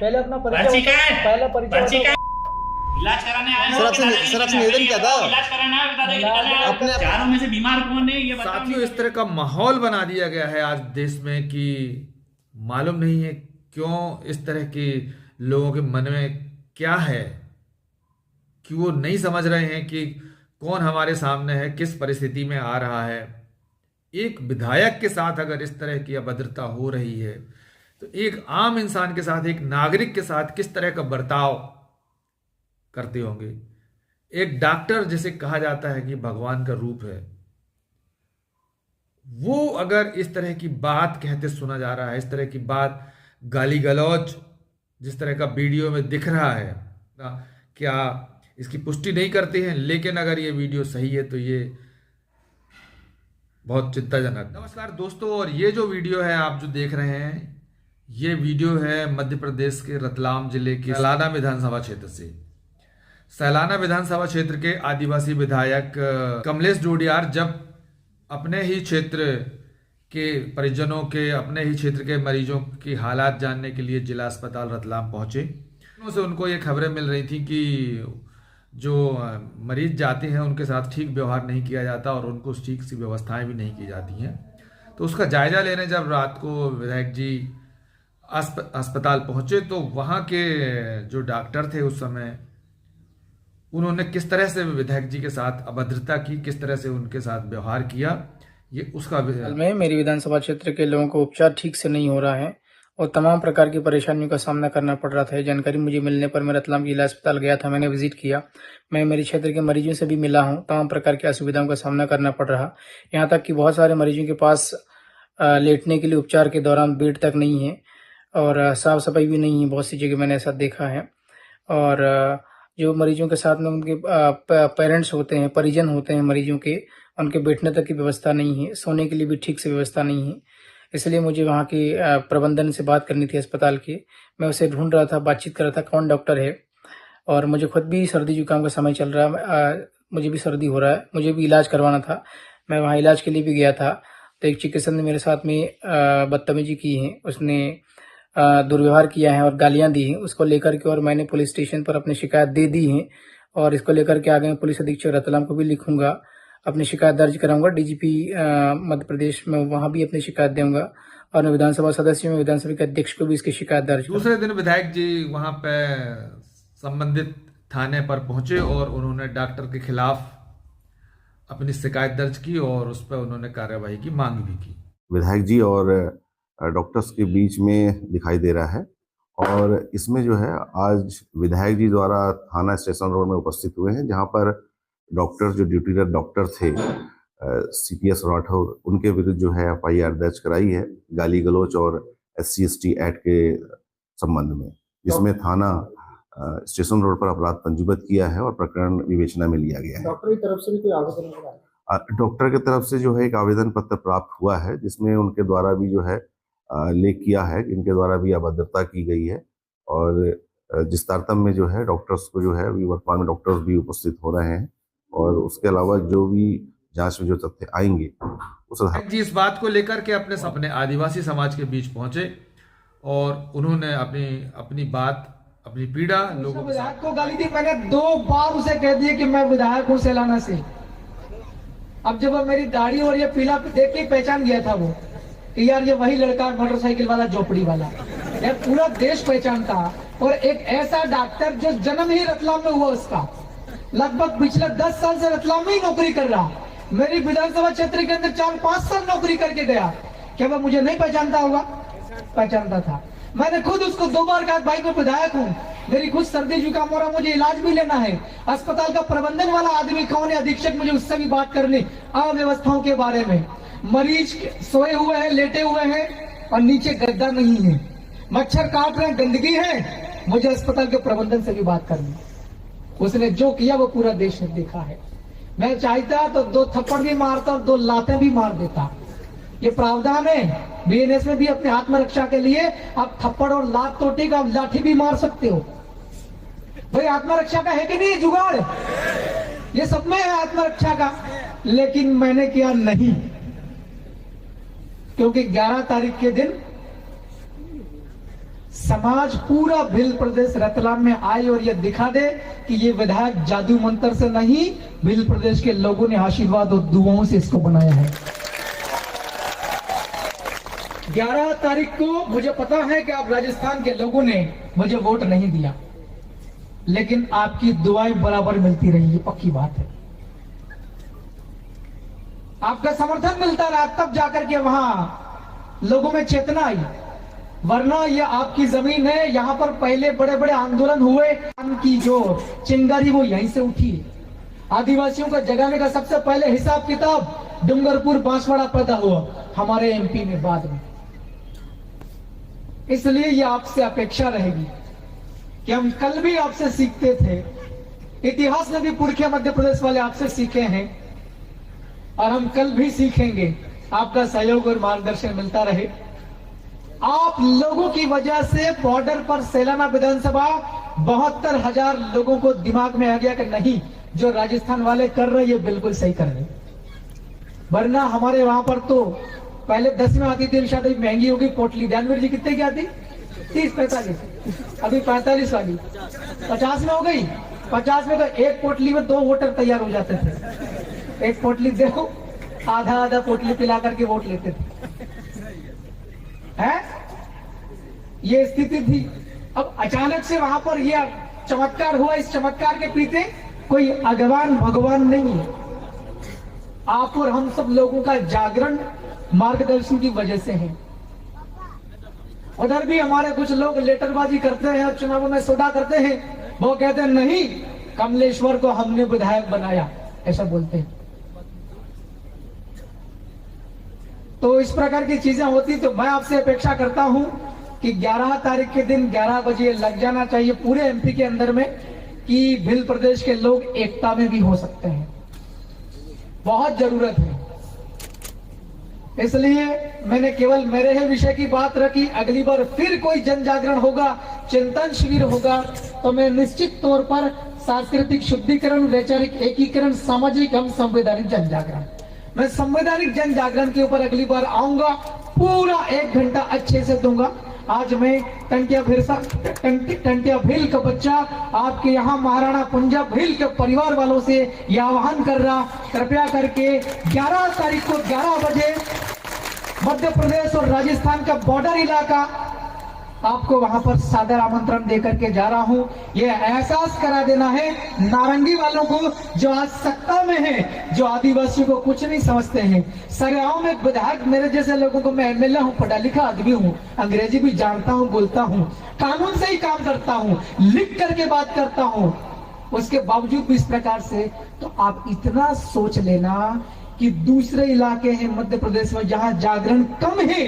पहले अपना पर्ची का है? पहला परिचय पर्ची का इलाज कराने आए सर, आपसे निवेदन क्या था? इलाज कराना है, बता दें अपने चारों में से बीमार कौन है ये बताओ। साथियों, इस तरह का माहौल बना दिया गया है आज देश में कि मालूम नहीं है क्यों इस तरह के लोगों के मन में क्या है कि वो नहीं समझ रहे हैं कि कौन हमारे सामने है, किस परिस्थिति में आ रहा है। एक विधायक के साथ अगर इस तरह की अभद्रता हो रही है तो एक आम इंसान के साथ, एक नागरिक के साथ किस तरह का बर्ताव करते होंगे। एक डॉक्टर जिसे कहा जाता है कि भगवान का रूप है, वो अगर इस तरह की बात कहते सुना जा रहा है, इस तरह की बात गाली गलौज जिस तरह का वीडियो में दिख रहा है, क्या इसकी पुष्टि नहीं करते हैं, लेकिन अगर ये वीडियो सही है तो ये बहुत चिंताजनक। नमस्कार दोस्तों, और ये जो वीडियो है आप जो देख रहे हैं, ये वीडियो है मध्य प्रदेश के रतलाम जिले के सैलाना विधानसभा क्षेत्र से। सैलाना विधानसभा क्षेत्र के आदिवासी विधायक कमलेश डोडियार जब अपने ही क्षेत्र के परिजनों के, अपने ही क्षेत्र के मरीजों की हालात जानने के लिए जिला अस्पताल रतलाम पहुंचे, से उनको ये खबरें मिल रही थी कि जो मरीज जाते हैं उनके साथ ठीक व्यवहार नहीं किया जाता और उनको ठीक सी व्यवस्थाएं भी नहीं की जाती हैं। तो उसका जायजा लेने जब रात को विधायक जी अस्पताल पहुंचे तो वहाँ के जो डॉक्टर थे उस समय, उन्होंने किस तरह से विधायक जी के साथ अभद्रता की, किस तरह से उनके साथ व्यवहार किया, ये उसका में मेरी विधानसभा क्षेत्र के लोगों को उपचार ठीक से नहीं हो रहा है और तमाम प्रकार की परेशानियों का सामना करना पड़ रहा था। जानकारी मुझे मिलने पर मैं रतलाम जिला अस्पताल गया था, मैंने विजिट किया। मैं मेरे क्षेत्र के मरीजों से भी मिला हूं, तमाम प्रकार की असुविधाओं का सामना करना पड़ रहा। यहां तक कि बहुत सारे मरीजों के पास लेटने के लिए उपचार के दौरान बेड तक नहीं है और साफ सफाई भी नहीं है। बहुत सी जगह मैंने ऐसा देखा है। और जो मरीजों के साथ में उनके पेरेंट्स होते हैं, परिजन होते हैं मरीजों के, उनके बैठने तक की व्यवस्था नहीं है, सोने के लिए भी ठीक से व्यवस्था नहीं है। इसलिए मुझे वहाँ की प्रबंधन से बात करनी थी अस्पताल की। मैं उसे ढूंढ रहा था, बातचीत कर रहा था कौन डॉक्टर है। और मुझे खुद भी सर्दी जुकाम का समय चल रहा है, मुझे भी सर्दी हो रहा है, मुझे भी इलाज करवाना था। मैं वहाँ इलाज के लिए भी गया था तो एक चिकित्सक ने मेरे साथ में बदतमीजी की है, उसने दुर्व्यवहार किया है और गालियाँ दी हैं। उसको लेकर के और मैंने पुलिस स्टेशन पर अपनी शिकायत दे दी है और इसको लेकर के आगे मैं पुलिस अधीक्षक रतलाम को भी लिखूंगा, अपनी शिकायत दर्ज कराऊंगा। डीजीपी मध्य प्रदेश में वहां भी अपनी शिकायत दूंगा और मैं विधानसभा सदस्य में विधानसभा के अध्यक्ष को भी इसकी शिकायत दर्ज। दूसरे दिन विधायक जी वहां पे संबंधित थाने पर पहुंचे और उन्होंने डॉक्टर के खिलाफ अपनी शिकायत दर्ज की और उस पर उन्होंने कार्यवाही की मांग भी की। विधायक जी और डॉक्टर्स के बीच में दिखाई दे रहा है और इसमें जो है आज विधायक जी द्वारा थाना स्टेशन रोड में उपस्थित हुए हैं, जहां पर डॉक्टर जो ड्यूटीरत डॉक्टर थे CPS राठौर, उनके विरुद्ध जो है FIR दर्ज कराई है गाली गलौच और SC/ST एक्ट के संबंध में, जिसमें थाना स्टेशन रोड पर अपराध पंजीबद्ध किया है और प्रकरण विवेचना में लिया गया है। डॉक्टर की तरफ से भी कोई आवेदन हुआ है? डॉक्टर की तरफ से जो है एक आवेदन पत्र प्राप्त हुआ है, जिसमें उनके द्वारा भी जो है लेख किया है, इनके द्वारा भी अभद्रता की गई है और जिस तारतम्य में जो है डॉक्टर्स को जो है अभी वर्तमान में डॉक्टर्स भी उपस्थित हो रहे हैं और उसके अलावा जो भी जांच में जो तथ्य आएंगे उस जी इस बात को लेकर के अपने आदिवासी समाज के बीच पहुंचे और उन्होंने अपनी बात, अपनी पीड़ा लोगों विधायक को गाली दी। मैंने 2 बार उसे कह दिया कि मैं विधायक हूँ सैलाना से। अब जब मेरी दाढ़ी और ये पीला देख के पहचान गया था वो कि यार ये वही लड़का मोटरसाइकिल वाला, झोपड़ी वाला, ये पूरा देश पहचानता। और एक ऐसा डॉक्टर जो जन्म ही रतलाम में हुआ, उसका लगभग पिछले 10 साल से रतलाम में ही नौकरी कर रहा, मेरी विधानसभा क्षेत्र के अंदर 4-5 साल नौकरी करके गया। क्या वह मुझे नहीं पहचानता होगा? पहचानता था। मैंने खुद उसको 2 बार कहा भाई मैं विधायक हूँ, मेरी खुद सर्दी जुकाम हो रहा, मुझे इलाज भी लेना है। अस्पताल का प्रबंधन वाला आदमी कौन है, अधीक्षक, मुझे उससे भी बात करनी अव्यवस्थाओं के बारे में। मरीज सोए हुए हैं, लेटे हुए हैं और नीचे गद्दा नहीं है, मच्छर काट रहे हैं, गंदगी है, मुझे अस्पताल के प्रबंधन से भी बात करनी। उसने जो किया वो पूरा देश ने देखा है। मैं चाहता तो 2 थप्पड़ भी मारता और 2 लातें भी मार देता। ये प्रावधान है BNS में भी अपने आत्मरक्षा के लिए। आप थप्पड़ और लात तो ठीक, आप लाठी भी मार सकते हो भाई। आत्मरक्षा का है कि नहीं जुगाड़? ये सब में है आत्मरक्षा का, लेकिन मैंने किया नहीं, क्योंकि 11 तारीख के दिन समाज पूरा भिल प्रदेश रतलाम में आए और ये दिखा दे कि ये विधायक जादू मंत्र से नहीं, भिल प्रदेश के लोगों ने आशीर्वाद और दुआओं से इसको बनाया है। 11 तारीख को मुझे पता है कि आप राजस्थान के लोगों ने मुझे वोट नहीं दिया, लेकिन आपकी दुआएं बराबर मिलती रही, ये पक्की बात है। आपका समर्थन मिलता रहा, तब जाकर के वहां लोगों में चेतना आई, वरना ये आपकी जमीन है। यहाँ पर पहले बड़े बड़े आंदोलन हुए, की जो चिंगारी वो यहीं से उठी है। आदिवासियों को जगाने का सबसे पहले हिसाब किताब डूंगरपुर बांसवाड़ा पैदा हुआ हमारे एमपी में बाद में। इसलिए ये आपसे अपेक्षा रहेगी कि हम कल भी आपसे सीखते थे, इतिहास में भी पुरखे मध्य प्रदेश वाले आपसे सीखे हैं और हम कल भी सीखेंगे। आपका सहयोग और मार्गदर्शन मिलता रहे। आप लोगों की वजह से बॉर्डर पर सैलाना विधानसभा 72,000 लोगों को दिमाग में आ गया कि नहीं, जो राजस्थान वाले कर रहे ये बिल्कुल सही कर रहे। वरना हमारे वहां पर तो पहले 10 में आती थी, शायद महंगी होगी पोटली। ध्यानवीर जी कितने की आती? 30-45, अभी 45 वाली 50 में हो गई। 50 में तो एक पोटली में 2 वोटर तैयार हो जाते थे। एक पोटली देखो, आधा आधा पोटली पिला करके वोट लेते थे, है ये स्थिति थी। अब अचानक से वहां पर यह चमत्कार हुआ। इस चमत्कार के पीछे कोई अगवान भगवान नहीं है, आप और हम सब लोगों का जागरण मार्गदर्शन की वजह से है। उधर भी हमारे कुछ लोग लेटरबाजी करते हैं और चुनावों में सौदा करते हैं। वो कहते हैं नहीं, कमलेश्वर को हमने विधायक बनाया, ऐसा बोलते हैं। तो इस प्रकार की चीजें होती, तो मैं आपसे अपेक्षा करता हूं कि 11 तारीख के दिन 11 बजे लग जाना चाहिए पूरे एमपी के अंदर में, कि भिल प्रदेश के लोग एकता में भी हो सकते हैं। बहुत जरूरत है। इसलिए मैंने केवल मेरे ही विषय की बात रखी। अगली बार फिर कोई जन जागरण होगा, चिंतन शिविर होगा, तो मैं निश्चित तौर पर सांस्कृतिक शुद्धिकरण, वैचारिक एकीकरण, सामाजिक एवं संवैधानिक जन जागरण, मैं संवैधानिक जन जागरण के ऊपर अगली बार आऊंगा, पूरा 1 घंटा अच्छे से दूंगा। आज मैं टंटिया भील का बच्चा आपके यहाँ महाराणा पुंजा भील के परिवार वालों से यह आह्वान कर रहा, कृपया करके 11 तारीख को 11 बजे मध्य प्रदेश और राजस्थान का बॉर्डर इलाका, आपको वहां पर सादर आमंत्रण देकर के जा रहा हूं। यह एहसास करा देना है नारंगी वालों को, जो आज सत्ता में है, जो आदिवासियों को कुछ नहीं समझते हैं। सगाओं में विधायक मेरे जैसे लोगों को, मैं एमएलए हूं, पढ़ा लिखा आदमी हूं, अंग्रेजी भी जानता हूं, बोलता हूं, कानून से ही काम करता हूं, लिख करके बात करता हूं, उसके बावजूद भी इस प्रकार से, तो आप इतना सोच लेना कि दूसरे इलाके हैं मध्य प्रदेश में जहां जागरण कम है,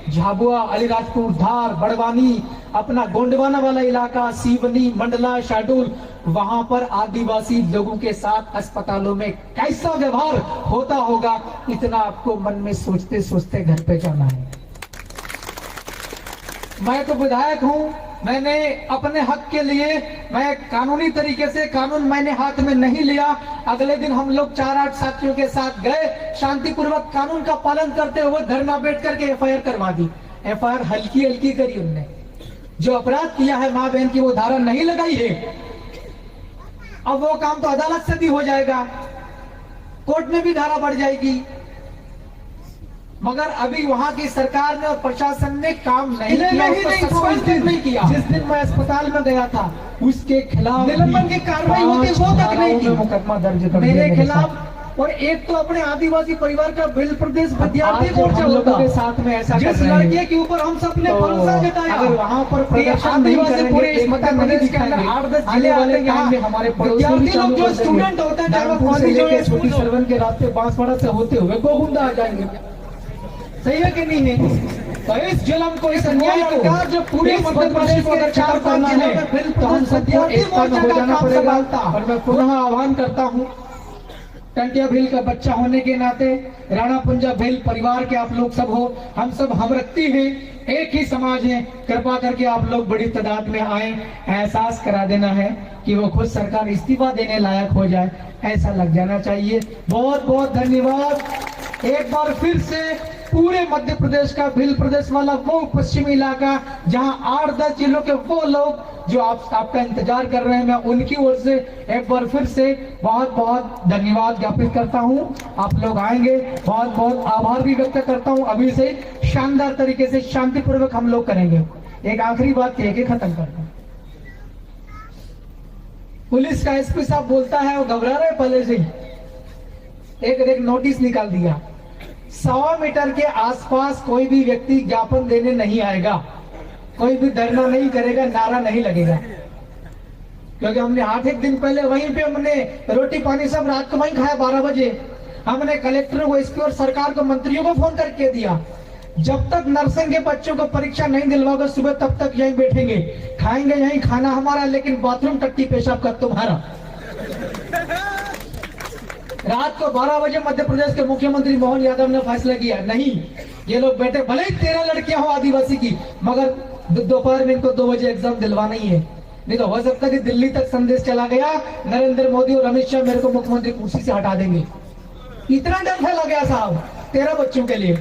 झाबुआ, अलीराजपुर, धार, बड़वानी, अपना गोंडवाना वाला इलाका, सीवनी, मंडला, शाहडोल, वहां पर आदिवासी लोगों के साथ अस्पतालों में कैसा व्यवहार होता होगा, इतना आपको मन में सोचते सोचते घर पे जाना है। मैं तो विधायक हूं, मैंने अपने हक के लिए, मैं कानूनी तरीके से, कानून मैंने हाथ में नहीं लिया। अगले दिन हम लोग 4-8 साथियों के साथ गए, शांतिपूर्वक कानून का पालन करते हुए धरना बैठ करके एफआईआर करवा दी। एफआईआर हल्की हल्की करी उनने, जो अपराध किया है माँ बहन की वो धारा नहीं लगाई है। अब वो काम तो अदालत से भी हो जाएगा, कोर्ट में भी धारा बढ़ जाएगी, मगर अभी वहां की सरकार ने और प्रशासन ने काम नहीं किया। जिस दिन मैं अस्पताल में गया था, उसके खिलाफ निलंबन की कार्रवाई होती, वो तक नहीं की, मुकदमा दर्ज मेरे खिलाफ। और एक तो अपने आदिवासी परिवार का भिल प्रदेश विद्यार्थी मोर्चा होता के साथ में ऐसा, जिस लड़के के ऊपर हम सब ने भरोसा जताया, अगर वहाँ पर प्रदर्शन नहीं करेंगे, पूरे इस मध्य प्रदेश के अंदर 8-10 जिले वाले हमारे विद्यार्थी लोग जो स्टूडेंट होते हैं, चाहे वो छोटी सरवन के रास्ते बांसवाड़ा से होते हुए गोगुंडा आ जाएंगे। सही है कि नहीं है? तो इस जुल्म को, इस अन्याय को, जो पूरे मध्य प्रदेश को अगर 4-5 जिले में, तो हम सबको एकता में हो जाना पड़ेगा। और मैं पुनः आह्वान करता हूं, टंटिया भील का बच्चा होने के नाते, राणा पुंजा भील परिवार के आप लोग सब हो, हम सब हमरक्ती हैं, एक ही समाज है, कृपा करके आप लोग बड़ी तादाद में आए। एहसास करा देना है कि वो खुद सरकार इस्तीफा देने लायक हो जाए, ऐसा लग जाना चाहिए। बहुत बहुत धन्यवाद। एक बार फिर से पूरे मध्य प्रदेश का भील प्रदेश वाला वो पश्चिमी इलाका जहां 8-10 जिलों के वो लोग जो आपका इंतजार कर रहे हैं, मैं उनकी ओर से एक बार फिर से बहुत बहुत धन्यवाद ज्ञापित करता हूं। आप लोग आएंगे, बहुत बहुत आभार भी व्यक्त करता हूं। अभी से शानदार तरीके से शांतिपूर्वक हम लोग करेंगे। एक आखिरी बात कह के खत्म करता हूं। पुलिस का एसपी साहब बोलता है वो घबरा रहे पहले से एक नोटिस निकाल दिया, 100 मीटर के आसपास कोई भी व्यक्ति ज्ञापन देने नहीं आएगा, कोई भी धरना नहीं करेगा, नारा नहीं लगेगा। क्योंकि हमने 8 दिन पहले वहीं पे हमने रोटी पानी सब रात को वहीं खाया 12 बजे। हमने कलेक्टर को, एसपी और सरकार को, मंत्रियों को फोन करके दिया, जब तक नर्सिंग के बच्चों को परीक्षा नहीं दिलवाओगे सुबह तब तक यहीं बैठेंगे, खाएंगे यहीं, खाना हमारा लेकिन बाथरूम टट्टी पेशाब का तुम्हारा। रात को 12 बजे मध्य प्रदेश के मुख्यमंत्री मोहन यादव ने फैसला किया, नहीं ये लोग बैठे, भले ही 13 लड़कियां हो आदिवासी की, मगर दोपहर में इनको 2 बजे एग्जाम दिलवाना ही है। नहीं तो हो सकता है कि दिल्ली तक संदेश चला गया, नरेंद्र मोदी और अमित शाह मेरे को मुख्यमंत्री कुर्सी से हटा देंगे। इतना डर फैला गया साहब 13 बच्चों के लिए।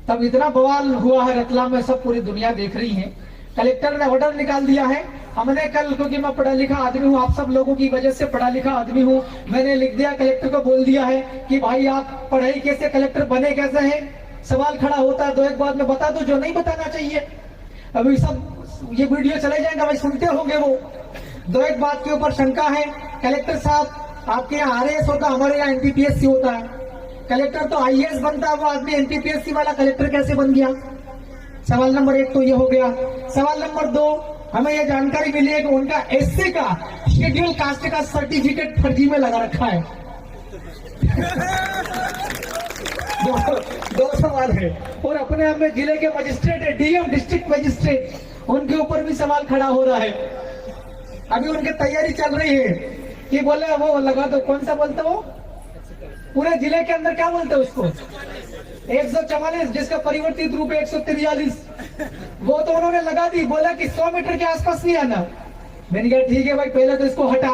तब इतना बवाल हुआ है रतलाम में, सब पूरी दुनिया देख रही है। कलेक्टर ने ऑर्डर निकाल दिया है। हमने कल, क्योंकि मैं पढ़ा लिखा आदमी हूँ, आप सब लोगों की वजह से पढ़ा लिखा आदमी हूँ, मैंने लिख दिया, कलेक्टर को बोल दिया है कि भाई आप पढ़ाई कैसे, कलेक्टर बने कैसे हैं, सवाल खड़ा होता है 2 एक बात में बता दो जो नहीं बताना चाहिए। अभी सब ये वीडियो चले जाएंगे, भाई सुनते होंगे वो 2 एक बात के ऊपर शंका है। कलेक्टर साहब आपके यहाँ RAS होता, हमारे यहाँ NPPSC होता है। कलेक्टर तो IAS बनता है, वो आदमी NPPSC वाला कलेक्टर कैसे बन गया? सवाल नंबर 1 तो ये हो गया। सवाल नंबर 2, हमें ये जानकारी मिली है कि उनका SC का शेड्यूल कास्ट का सर्टिफिकेट फर्जी में लगा रखा है। दो सवाल है। और अपने आप में जिले के मजिस्ट्रेट है, DM डिस्ट्रिक्ट मजिस्ट्रेट, उनके ऊपर भी सवाल खड़ा हो रहा है। अभी उनकी तैयारी चल रही है कि बोले वो लगा दो, कौन सा बोलते हो, पूरे जिले के अंदर क्या बोलते हैं उसको, 144 जिसका परिवर्तित रूप है 143, वो तो उन्होंने लगा दी, बोला कि 100 मीटर के आसपास नहीं आना। मैंने कहा ठीक है भाई, पहले तो इसको हटा,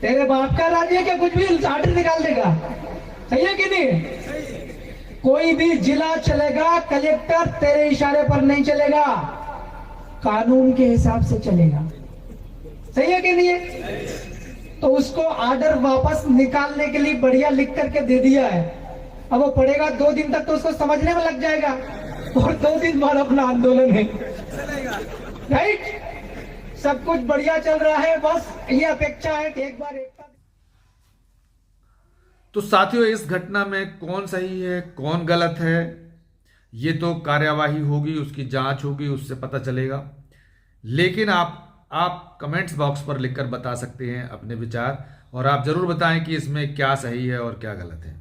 तेरे बाप का राज्य है क्या कुछ भी आर्डर निकाल देगा? सही है कि नहीं? कोई भी जिला चलेगा, कलेक्टर तेरे इशारे पर नहीं चलेगा, कानून के हिसाब से चलेगा। सही है कि नहीं है? तो उसको ऑर्डर वापस निकालने के लिए बढ़िया लिख करके दे दिया है। अब वो पढ़ेगा 2 दिन तक तो उसको समझने में लग जाएगा, और 2 दिन बाद अपना आंदोलन है। राइट, सब कुछ बढ़िया चल रहा है, बस ये अपेक्षा है कि एक बार एकता। तो साथियों, इस घटना में कौन सही है कौन गलत है, ये तो कार्यवाही होगी, उसकी जांच होगी, उससे पता चलेगा। लेकिन आप कमेंट्स बॉक्स पर लिखकर बता सकते हैं अपने विचार, और आप जरूर बताएं कि इसमें क्या सही है और क्या गलत है।